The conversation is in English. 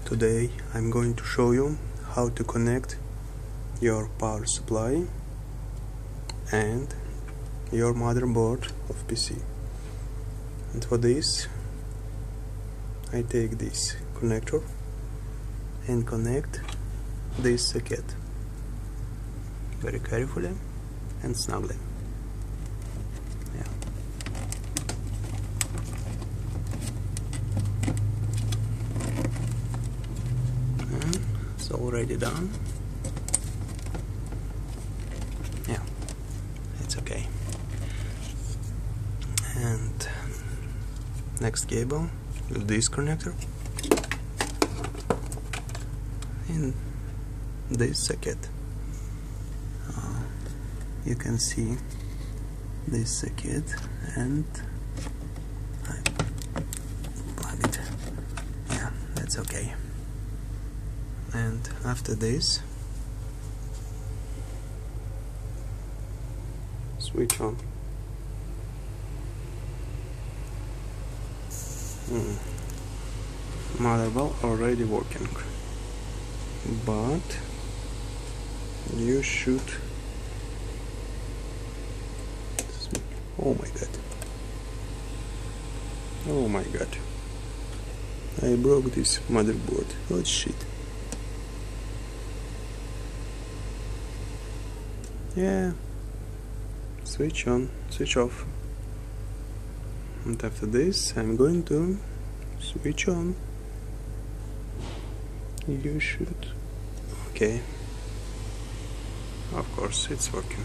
Today I'm going to show you how to connect your power supply and your motherboard of PC. And for this I take this connector and connect this socket very carefully and snugly. It's already done. Yeah, it's okay. And next cable with this connector in this socket. You can see this socket and I plug it. Yeah, that's okay. And after this, switch on. Motherboard already working, but you should. Oh my god! Oh my god! I broke this motherboard. Oh shit! Yeah, switch on, switch off, and after this I'm going to switch on. You should. Okay, of course it's working.